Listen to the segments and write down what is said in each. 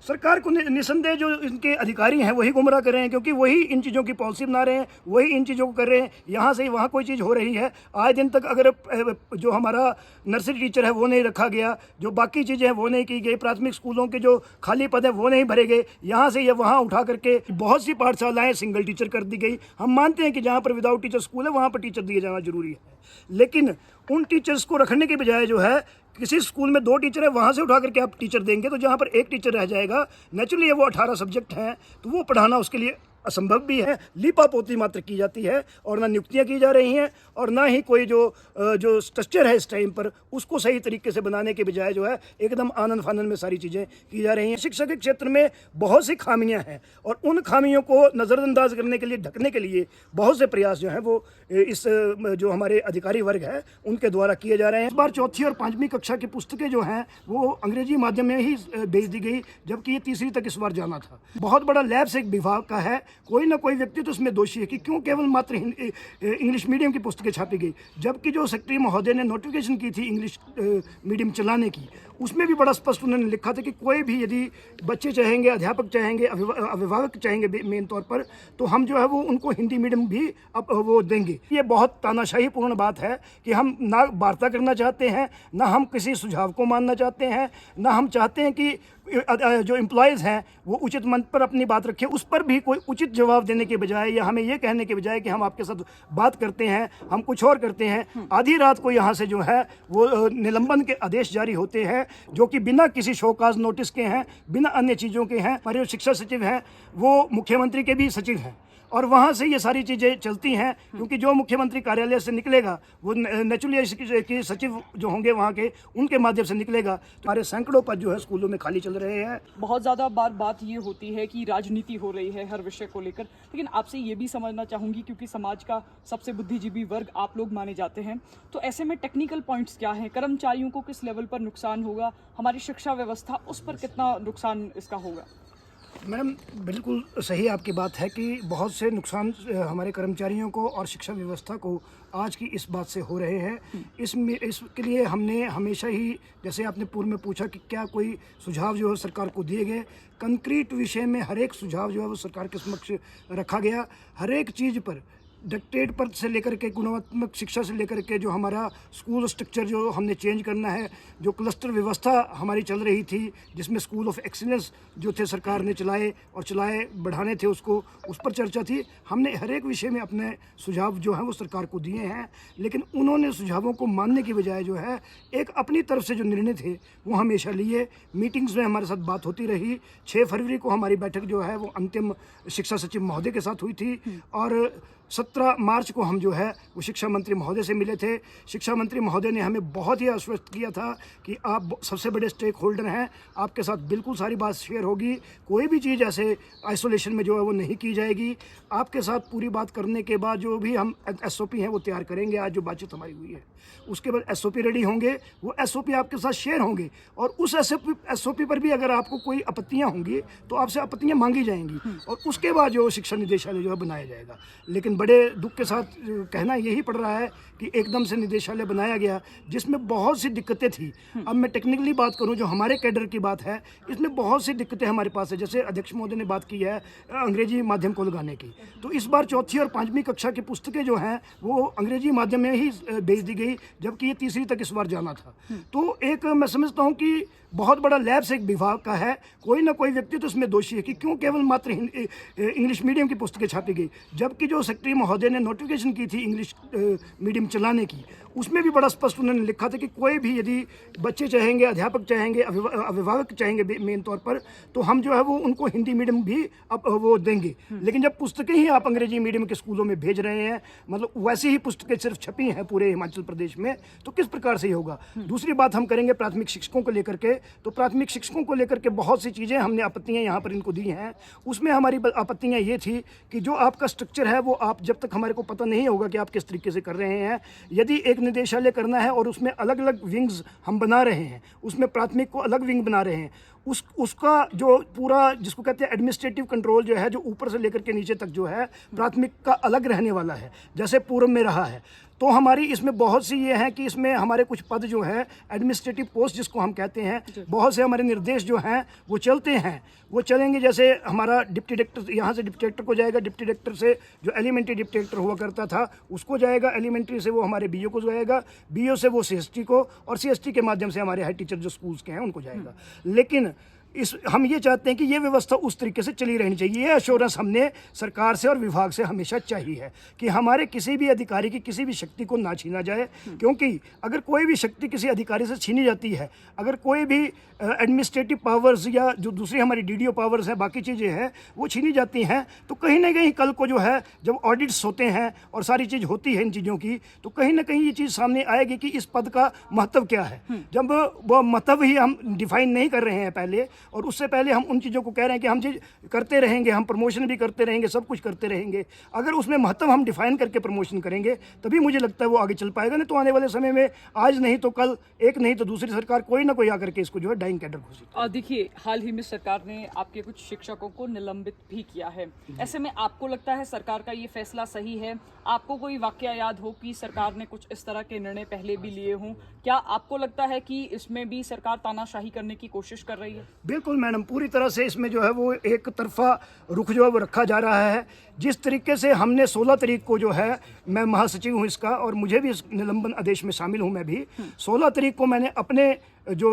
सरकार को निसंदेह जो इनके अधिकारी हैं वही गुमराह कर रहे हैं, क्योंकि वही इन चीज़ों की पॉलिसी बना रहे हैं, वही इन चीज़ों को कर रहे हैं। यहाँ से वहाँ कोई चीज़ हो रही है, आज दिन तक अगर जो हमारा नर्सरी टीचर है वो नहीं रखा गया, जो बाकी चीज़ें हैं वो नहीं की गई, प्राथमिक स्कूलों के जो खाली पद हैं वो नहीं भरे गए, यहाँ से ये वहाँ उठा करके बहुत सी पाठशालाएँ सिंगल टीचर कर दी गई। हम मानते हैं कि जहाँ पर विदाउट टीचर स्कूल है वहाँ पर टीचर दिए जाना जरूरी है, लेकिन उन टीचर्स को रखने के बजाय जो है किसी स्कूल में 2 टीचर है वहाँ से उठा करके आप टीचर देंगे, तो जहाँ पर 1 टीचर रह जाएगा, नेचुरली वो 18 सब्जेक्ट हैं तो वो पढ़ाना उसके लिए असंभव भी है। लीपापोती मात्र की जाती है और ना नियुक्तियाँ की जा रही हैं और ना ही कोई जो स्ट्रक्चर है इस टाइम पर उसको सही तरीके से बनाने के बजाय जो है एकदम आनंद फानंद में सारी चीज़ें की जा रही हैं। शिक्षा के क्षेत्र में बहुत सी खामियां हैं और उन खामियों को नज़रअंदाज करने के लिए, ढकने के लिए बहुत से प्रयास जो हैं वो इस जो हमारे अधिकारी वर्ग है उनके द्वारा किए जा रहे हैं। इस बार 4वीं और 5वीं कक्षा की पुस्तकें जो हैं वो अंग्रेजी माध्यम में ही भेज दी गई, जबकि ये 3री तक इस बार जाना था। बहुत बड़ा लैप्स एक विभाग का है, कोई ना कोई व्यक्ति तो इसमें दोषी है कि क्यों केवल मात्र इंग्लिश मीडियम की पुस्तकें छापी गई, जबकि जो सेक्रेटरी महोदय ने नोटिफिकेशन की थी इंग्लिश मीडियम चलाने की, उसमें भी बड़ा स्पष्ट उन्होंने लिखा था कि कोई भी यदि बच्चे चाहेंगे, अध्यापक चाहेंगे, अभिभावक चाहेंगे मेन तौर पर, तो हम जो है वो उनको हिंदी मीडियम भी अब वो देंगे। ये बहुत तानाशाही पूर्ण बात है कि हम ना वार्ता करना चाहते हैं, ना हम किसी सुझाव को मानना चाहते हैं, ना हम चाहते हैं कि जो एम्प्लॉयज़ हैं वो उचित मंच पर अपनी बात रखें, उस पर भी कोई उचित जवाब देने के बजाय या हमें ये कहने के बजाय कि हम आपके साथ बात करते हैं, हम कुछ और करते हैं। आधी रात को यहाँ से जो है वो निलंबन के आदेश जारी होते हैं जो कि बिना किसी शोकाज नोटिस के हैं, बिना अन्य चीज़ों के हैं। हमारे जो शिक्षा सचिव हैं वो मुख्यमंत्री के भी सचिव हैं और वहाँ से ये सारी चीज़ें चलती हैं, क्योंकि जो मुख्यमंत्री कार्यालय से निकलेगा वो नेचुरली कि सचिव जो होंगे वहाँ के उनके माध्यम से निकलेगा। तो हमारे सैकड़ों पद जो है स्कूलों में खाली चल रहे हैं। बहुत ज़्यादा बात ये होती है कि राजनीति हो रही है हर विषय को लेकर, लेकिन आपसे ये भी समझना चाहूँगी क्योंकि समाज का सबसे बुद्धिजीवी वर्ग आप लोग माने जाते हैं, तो ऐसे में टेक्निकल पॉइंट्स क्या हैं? कर्मचारियों को किस लेवल पर नुकसान होगा, हमारी शिक्षा व्यवस्था उस पर कितना नुकसान इसका होगा? मैडम बिल्कुल सही आपकी बात है कि बहुत से नुकसान हमारे कर्मचारियों को और शिक्षा व्यवस्था को आज की इस बात से हो रहे हैं। इसके लिए हमने हमेशा ही, जैसे आपने पूर्व में पूछा कि क्या कोई सुझाव जो है सरकार को दिए गए, कंक्रीट विषय में हर एक सुझाव जो है वो सरकार के समक्ष रखा गया। हर एक चीज़ पर डिक्टेट पर से लेकर के गुणात्मक शिक्षा से लेकर के जो हमारा स्कूल स्ट्रक्चर जो हमने चेंज करना है, जो क्लस्टर व्यवस्था हमारी चल रही थी जिसमें स्कूल ऑफ एक्सीलेंस जो थे सरकार ने चलाए बढ़ाने थे, उसको उस पर चर्चा थी। हमने हर एक विषय में अपने सुझाव जो हैं वो सरकार को दिए हैं, लेकिन उन्होंने सुझावों को मानने की बजाय जो है एक अपनी तरफ से जो निर्णय थे वो हमेशा लिए। मीटिंग्स में हमारे साथ बात होती रही। 6 फरवरी को हमारी बैठक जो है वो अंतिम शिक्षा सचिव महोदय के साथ हुई थी और 17 मार्च को हम जो है वो शिक्षा मंत्री महोदय से मिले थे। शिक्षा मंत्री महोदय ने हमें बहुत ही आश्वस्त किया था कि आप सबसे बड़े स्टेक होल्डर हैं, आपके साथ बिल्कुल सारी बात शेयर होगी, कोई भी चीज़ ऐसे आइसोलेशन में जो है वो नहीं की जाएगी। आपके साथ पूरी बात करने के बाद जो भी हम SOP हैं वो तैयार करेंगे। आज जो बातचीत हमारी हुई है उसके बाद SOP रेडी होंगे, वो SOP आपके साथ शेयर होंगे और उस SOP पर भी अगर आपको कोई आपत्तियाँ होंगी तो आपसे आपत्तियाँ मांगी जाएंगी और उसके बाद जो शिक्षा निदेशालय जो है बनाया जाएगा। लेकिन बड़े दुख के साथ कहना यही पड़ रहा है कि एकदम से निदेशालय बनाया गया जिसमें बहुत सी दिक्कतें थी। अब मैं टेक्निकली बात करूं, जो हमारे कैडर की बात है, इसमें बहुत सी दिक्कतें हमारे पास है। जैसे अध्यक्ष महोदय ने बात की है अंग्रेजी माध्यम को लगाने की, तो इस बार 4वीं और 5वीं कक्षा की पुस्तकें जो हैं वो अंग्रेजी माध्यम में ही भेज दी गई, जबकि ये 3री तक इस बार जाना था। तो एक मैं समझता हूँ कि बहुत बड़ा लैप्स एक विभाग का है, कोई ना कोई व्यक्ति तो इसमें दोषी है कि क्यों केवल मात्र इंग्लिश मीडियम की पुस्तकें छापी गई, जबकि जो सेक्रेटरी महोदय ने नोटिफिकेशन की थी इंग्लिश मीडियम चलाने की, उसमें भी बड़ा स्पष्ट उन्होंने लिखा था कि कोई भी यदि बच्चे चाहेंगे, अध्यापक चाहेंगे, अभिभावक चाहेंगे मेन तौर पर, तो हम जो है वो उनको हिंदी मीडियम भी अब वो देंगे। लेकिन जब पुस्तकें ही आप अंग्रेजी मीडियम के स्कूलों में भेज रहे हैं, मतलब वैसी ही पुस्तकें सिर्फ छपी हैं पूरे हिमाचल प्रदेश में, तो किस प्रकार से ही होगा। दूसरी बात हम करेंगे प्राथमिक शिक्षकों को लेकर के, तो प्राथमिक शिक्षकों को लेकर के बहुत सी चीज़ें हमने आपत्तियाँ यहाँ पर इनको दी हैं। उसमें हमारी आपत्तियाँ ये थी कि जो आपका स्ट्रक्चर है वो आप जब तक हमारे को पता नहीं होगा कि आप किस तरीके से कर रहे हैं, यदि एक निदेशालय करना है और उसमें अलग अलग विंग्स हम बना रहे हैं, उसमें प्राथमिक को अलग विंग बना रहे हैं, उसका जो पूरा जिसको कहते हैं एडमिनिस्ट्रेटिव कंट्रोल जो है, जो ऊपर से लेकर के नीचे तक जो है प्राथमिक का अलग रहने वाला है जैसे पूर्व में रहा है, तो हमारी इसमें बहुत सी ये हैं कि इसमें हमारे कुछ पद जो है एडमिनिस्ट्रेटिव पोस्ट जिसको हम कहते हैं, बहुत से हमारे निर्देश जो हैं वो चलते हैं, वो चलेंगे। जैसे हमारा डिप्टी डायरेक्टर यहाँ से डिप्टी डायरेक्टर को जाएगा, डिप्टी डायरेक्टर से जो एलिमेंट्री डिप्टी डायरेक्टर हुआ करता था उसको जाएगा, एलिमेंट्री से वो हमारे बीओ को जाएगा, बीओ से वो सीएसटी को, और सीएसटी के माध्यम से हमारे हाई टीचर जो स्कूल्स के हैं उनको जाएगा। लेकिन हम ये चाहते हैं कि ये व्यवस्था उस तरीके से चली रहनी चाहिए। ये एश्योरेंस हमने सरकार से और विभाग से हमेशा चाहिए है कि हमारे किसी भी अधिकारी की किसी भी शक्ति को ना छीना जाए, क्योंकि अगर कोई भी शक्ति किसी अधिकारी से छीनी जाती है, अगर कोई भी एडमिनिस्ट्रेटिव पावर्स या जो दूसरी हमारी डीडीओ पावर्स हैं, बाकी चीज़ें हैं, वो छीनी जाती हैं, तो कहीं ना कहीं कल को जो है जब ऑडिट्स होते हैं और सारी चीज़ होती है इन चीज़ों की, तो कहीं ना कहीं ये चीज़ सामने आएगी कि इस पद का महत्व क्या है। जब वो महत्व ही हम डिफाइन नहीं कर रहे हैं पहले, और उससे पहले हम उन चीज़ों को कह रहे हैं कि हम चीज़ करते रहेंगे, हम प्रमोशन भी करते रहेंगे, सब कुछ करते रहेंगे, अगर उसमें महत्व हम डिफाइन करके प्रमोशन करेंगे तभी मुझे लगता है वो आगे चल पाएगा। नहीं तो आने वाले समय में आज नहीं तो कल, एक नहीं तो दूसरी सरकार कोई ना कोई आकर के इसको जो है डाइंग कैडर घोषित। देखिए, हाल ही में सरकार ने आपके कुछ शिक्षकों को निलंबित भी किया है। ऐसे में आपको लगता है सरकार का ये फैसला सही है? आपको कोई वाकया याद हो कि सरकार ने कुछ इस तरह के निर्णय पहले भी लिए हों? क्या आपको लगता है कि इसमें भी सरकार तानाशाही करने की कोशिश कर रही है? बिल्कुल मैडम, पूरी तरह से इसमें जो है वो एक तरफा रुख जो है वो रखा जा रहा है। जिस तरीके से हमने 16 तारीख को जो है, मैं महासचिव हूँ इसका और मुझे भी इस निलंबन आदेश में शामिल हूँ मैं भी, 16 तारीख को मैंने अपने जो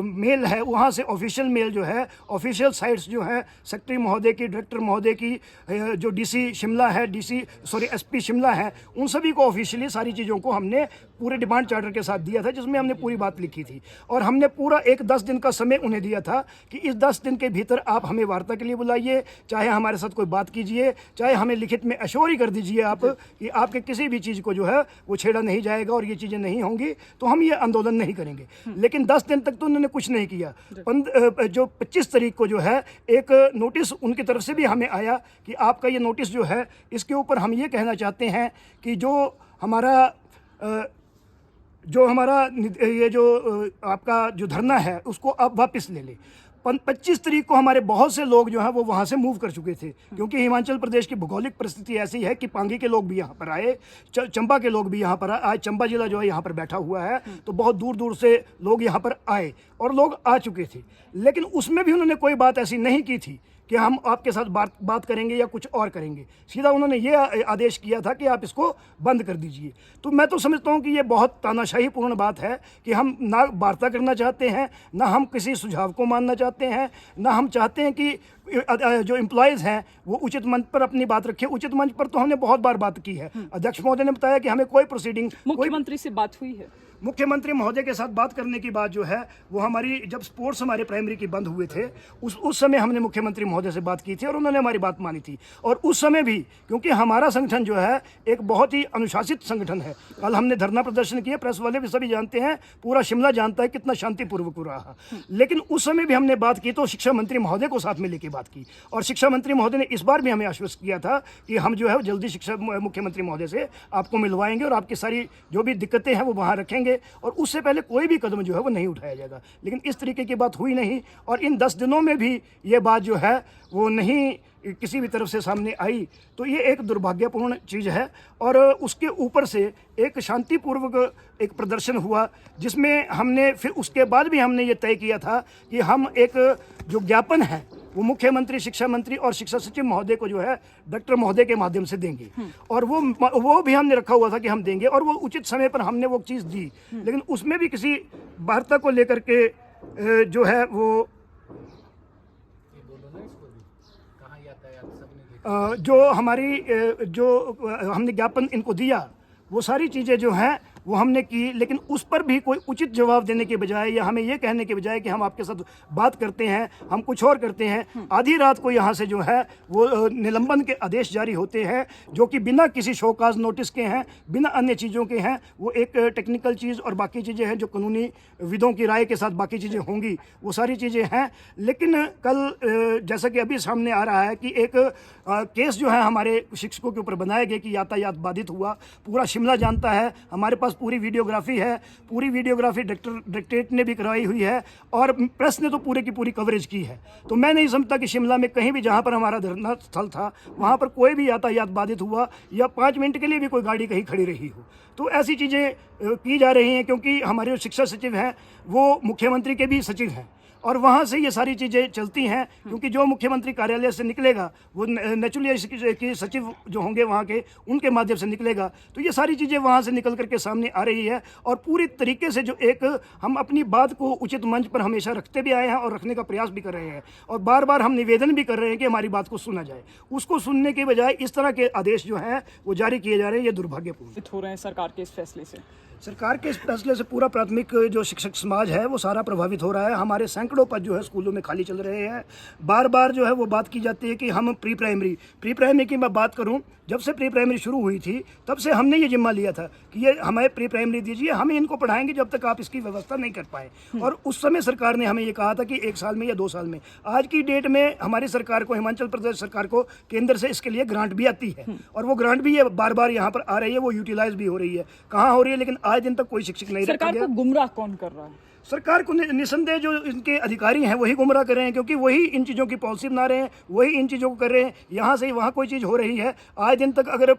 मेल है वहाँ से ऑफिशियल मेल जो है, ऑफिशियल साइट्स जो है सेक्रेटरी महोदय की, डायरेक्टर महोदय की, जो डीसी शिमला है, एसपी शिमला है, उन सभी को ऑफिशियली सारी चीज़ों को हमने पूरे डिमांड चार्टर के साथ दिया था, जिसमें हमने पूरी बात लिखी थी। और हमने पूरा एक 10 दिन का समय उन्हें दिया था कि इस 10 दिन के भीतर आप हमें वार्ता के लिए बुलाइए, चाहे हमारे साथ कोई बात कीजिए, चाहे हमें लिखित में एश्योर ही कर दीजिए आप कि आपके किसी भी चीज़ को जो है वो छेड़ा नहीं जाएगा और ये चीज़ें नहीं होंगी, तो हम ये आंदोलन नहीं करेंगे। लेकिन 10 दिन तक तो उन्होंने कुछ नहीं किया। जो 25 तारीख को जो है एक नोटिस उनकी तरफ से भी हमें आया कि आपका ये नोटिस जो है, इसके ऊपर हम ये कहना चाहते हैं कि जो हमारा ये जो आपका जो धरना है उसको आप वापस ले लें। 25 तारीख को हमारे बहुत से लोग जो हैं वो वहाँ से मूव कर चुके थे, क्योंकि हिमाचल प्रदेश की भौगोलिक परिस्थिति ऐसी है कि पांगी के लोग भी यहाँ पर आए, चंबा के लोग भी यहाँ पर आए। आज चंबा जिला जो है यहाँ पर बैठा हुआ है, तो बहुत दूर दूर से लोग यहाँ पर आए और लोग आ चुके थे। लेकिन उसमें भी उन्होंने कोई बात ऐसी नहीं की थी कि हम आपके साथ बात करेंगे या कुछ और करेंगे। सीधा उन्होंने ये आदेश किया था कि आप इसको बंद कर दीजिए। तो मैं तो समझता हूँ कि ये बहुत तानाशाही पूर्ण बात है कि हम ना वार्ता करना चाहते हैं, ना हम किसी सुझाव को मानना चाहते हैं, ना हम चाहते हैं कि जो एम्प्लॉयज़ हैं वो उचित मंच पर अपनी बात रखें। उचित मंच पर तो हमने बहुत बार बात की है। अध्यक्ष महोदय ने बताया कि हमें कोई प्रोसीडिंग, मुख्यमंत्री से बात हुई है। मुख्यमंत्री महोदय के साथ बात करने की बात जो है वो हमारी, जब स्पोर्ट्स हमारे प्राइमरी की बंद हुए थे उस समय हमने मुख्यमंत्री महोदय से बात की थी और उन्होंने हमारी बात मानी थी। और उस समय भी, क्योंकि हमारा संगठन जो है एक बहुत ही अनुशासित संगठन है, कल हमने धरना प्रदर्शन किया, प्रेस वाले भी सभी जानते हैं, पूरा शिमला जानता है कितना शांतिपूर्वक रहा। लेकिन उस समय भी हमने बात की तो शिक्षा मंत्री महोदय को साथ में लेकर बात की, और शिक्षा मंत्री महोदय ने इस बार भी हमें आश्वस्त किया था कि हम जो है जल्दी शिक्षा मुख्यमंत्री महोदय से आपको मिलवाएंगे और आपकी सारी जो भी दिक्कतें हैं वो वहाँ रखेंगे और उससे पहले कोई भी कदम जो है वो नहीं उठाया जाएगा। लेकिन इस तरीके की बात हुई नहीं, और इन 10 दिनों में भी ये बात जो है वो नहीं किसी भी तरफ से सामने आई, तो ये एक दुर्भाग्यपूर्ण चीज़ है। और उसके ऊपर से एक शांतिपूर्वक एक प्रदर्शन हुआ, जिसमें हमने फिर उसके बाद भी हमने ये तय किया था कि हम एक जो ज्ञापन है वो मुख्यमंत्री, शिक्षा मंत्री और शिक्षा सचिव महोदय को जो है डॉक्टर महोदय के माध्यम से देंगे, और वो भी हमने रखा हुआ था कि हम देंगे, और वो उचित समय पर हमने वो चीज़ दी। लेकिन उसमें भी किसी वार्ता को लेकर के जो है वो जो हमारी जो हमने ज्ञापन इनको दिया वो सारी चीज़ें जो हैं वो हमने की, लेकिन उस पर भी कोई उचित जवाब देने के बजाय या हमें ये कहने के बजाय कि हम आपके साथ बात करते हैं, हम कुछ और करते हैं, आधी रात को यहाँ से जो है वो निलंबन के आदेश जारी होते हैं, जो कि बिना किसी शोकाज नोटिस के हैं, बिना अन्य चीज़ों के हैं। वो एक टेक्निकल चीज़ और बाकी चीज़ें हैं जो कानूनी विदों की राय के साथ बाकी चीज़ें होंगी, वो सारी चीज़ें हैं। लेकिन कल जैसा कि अभी सामने आ रहा है कि एक केस जो है हमारे शिक्षकों के ऊपर बनाया गया कि यातायात बाधित हुआ, पूरा शिमला जानता है, हमारे पास पूरी वीडियोग्राफी है, पूरी वीडियोग्राफी डायरेक्टरेट ने भी करवाई हुई है और प्रेस ने तो पूरे की पूरी कवरेज की है। तो मैं नहीं समझता कि शिमला में कहीं भी जहाँ पर हमारा धरना स्थल था वहाँ पर कोई भी यातायात बाधित हुआ या 5 मिनट के लिए भी कोई गाड़ी कहीं खड़ी रही हो। तो ऐसी चीज़ें की जा रही हैं क्योंकि हमारे जो शिक्षा सचिव हैं वो मुख्यमंत्री के भी सचिव हैं और वहाँ से ये सारी चीज़ें चलती हैं, क्योंकि जो मुख्यमंत्री कार्यालय से निकलेगा वो नेचुरली के सचिव जो होंगे वहाँ के उनके माध्यम से निकलेगा। तो ये सारी चीज़ें वहाँ से निकल करके सामने आ रही है और पूरी तरीके से जो एक हम अपनी बात को उचित मंच पर हमेशा रखते भी आए हैं और रखने का प्रयास भी कर रहे हैं और बार बार हम निवेदन भी कर रहे हैं कि हमारी बात को सुना जाए। उसको सुनने के बजाय इस तरह के आदेश जो हैं वो जारी किए जा रहे हैं, ये दुर्भाग्यपूर्ण हो रहे हैं सरकार के इस फैसले से। सरकार के इस फैसले से पूरा प्राथमिक जो शिक्षक समाज है वो सारा प्रभावित हो रहा है। हमारे सैकड़ों पद जो है स्कूलों में खाली चल रहे हैं। बार बार जो है वो बात की जाती है कि हम प्री प्राइमरी की मैं बात करूं, जब से प्री प्राइमरी शुरू हुई थी तब से हमने ये जिम्मा लिया था कि ये हमें प्री प्राइमरी दीजिए, हम इनको पढ़ाएंगे जब तक आप इसकी व्यवस्था नहीं कर पाए। और उस समय सरकार ने हमें ये कहा था कि 1 साल में या 2 साल में। आज की डेट में हमारी सरकार को, हिमाचल प्रदेश सरकार को केंद्र से इसके लिए ग्रांट भी आती है और वो ग्रांट भी ये बार बार यहाँ पर आ रही है, वो यूटिलाइज भी हो रही है। कहाँ हो रही है, लेकिन आज दिन तक कोई शिक्षक नहीं रखा सरकार गया। को गुमराह कौन कर रहा है? सरकार को निसंदेह जो इनके अधिकारी हैं वही गुमराह कर रहे हैं, क्योंकि वही इन चीज़ों की पॉलिसी बना रहे हैं, वही इन चीज़ों को कर रहे हैं। यहाँ से वहाँ कोई चीज़ हो रही है, आज दिन तक अगर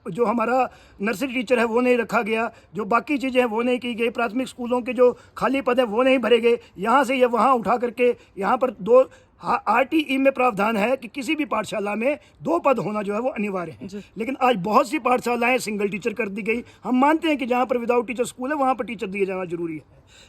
जो हमारा नर्सरी टीचर है वो नहीं रखा गया, जो बाकी चीज़ें हैं वो नहीं की गई, प्राथमिक स्कूलों के जो खाली पद हैं वो नहीं भरे गए, यहाँ से ये वहाँ उठा करके यहाँ पर 2 RTE में प्रावधान है कि किसी भी पाठशाला में 2 पद होना जो है वो अनिवार्य है। लेकिन आज बहुत सी पाठशालाएं सिंगल टीचर कर दी गई। हम मानते हैं कि जहाँ पर विदाउट टीचर स्कूल है वहाँ पर टीचर दिए जाना जरूरी है,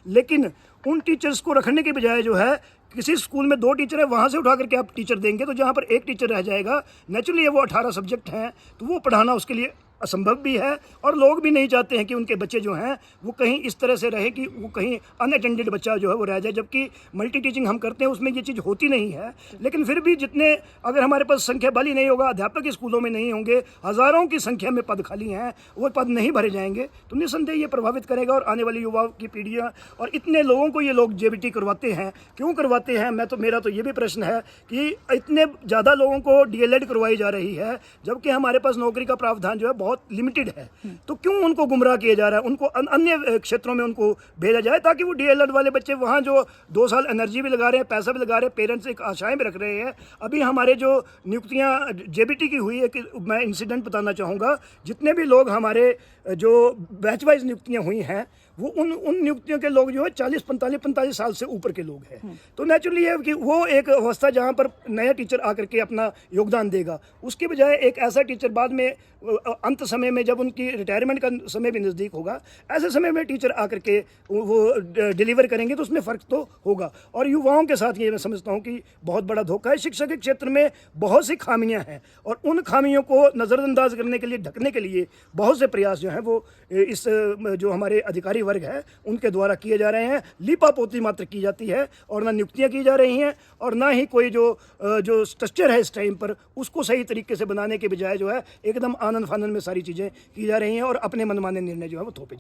लेकिन उन टीचर्स को रखने के बजाय जो है किसी स्कूल में 2 टीचर है वहाँ से उठा करके आप टीचर देंगे तो जहाँ पर 1 टीचर रह जाएगा, नेचुरली वो 18 सब्जेक्ट हैं तो वो पढ़ाना उसके लिए असंभव भी है और लोग भी नहीं चाहते हैं कि उनके बच्चे जो हैं वो कहीं इस तरह से रहे कि वो कहीं अनअटेंडेड बच्चा जो है वो रह जाए। जबकि मल्टी टीचिंग हम करते हैं उसमें ये चीज़ होती नहीं है, लेकिन फिर भी जितने अगर हमारे पास संख्या बल ही नहीं होगा, अध्यापक स्कूलों में नहीं होंगे, हज़ारों की संख्या में पद खाली हैं, वो पद नहीं भरे जाएंगे तो निसंदेह ये प्रभावित करेगा और आने वाली युवाओं की पीढ़ियाँ और इतने लोगों को ये लोग JBT करवाते हैं, क्यों करवाते हैं? मेरा तो ये भी प्रश्न है कि इतने ज़्यादा लोगों को DLED करवाई जा रही है जबकि हमारे पास नौकरी का प्रावधान जो है बहुत लिमिटेड है, तो क्यों उनको गुमराह किया जा रहा है? उनको अन्य क्षेत्रों में उनको भेजा जाए ताकि वो DLED वाले बच्चे वहाँ जो 2 साल एनर्जी भी लगा रहे हैं, पैसा भी लगा रहे हैं, पेरेंट्स एक आशाएं भी रख रहे हैं। अभी हमारे जो नियुक्तियाँ JBT की हुई है कि मैं इंसिडेंट बताना चाहूँगा, जितने भी लोग हमारे जो बैच वाइज नियुक्तियाँ हुई हैं वो उन नियुक्तियों के लोग जो है 45 साल से ऊपर के लोग हैं। तो नेचुरली है कि वो एक अवस्था जहाँ पर नया टीचर आकर के अपना योगदान देगा, उसके बजाय एक ऐसा टीचर बाद में अंत समय में जब उनकी रिटायरमेंट का समय भी नज़दीक होगा, ऐसे समय में टीचर आकर के वो डिलीवर करेंगे तो उसमें फ़र्क तो होगा। और युवाओं के साथ ये मैं समझता हूँ कि बहुत बड़ा धोखा है। शिक्षा के क्षेत्र में बहुत सी खामियाँ हैं और उन खामियों को नज़रअंदाज करने के लिए, ढकने के लिए बहुत से प्रयास जो हैं वो इस जो हमारे अधिकारी वर्ग है उनके द्वारा किए जा रहे हैं। लीपापोती मात्र की जाती है और ना नियुक्तियां की जा रही हैं और ना ही कोई जो स्ट्रक्चर है इस टाइम पर उसको सही तरीके से बनाने के बजाय जो है एकदम आनंद फानंद में सारी चीज़ें की जा रही हैं और अपने मनमाने निर्णय जो है वो थोपे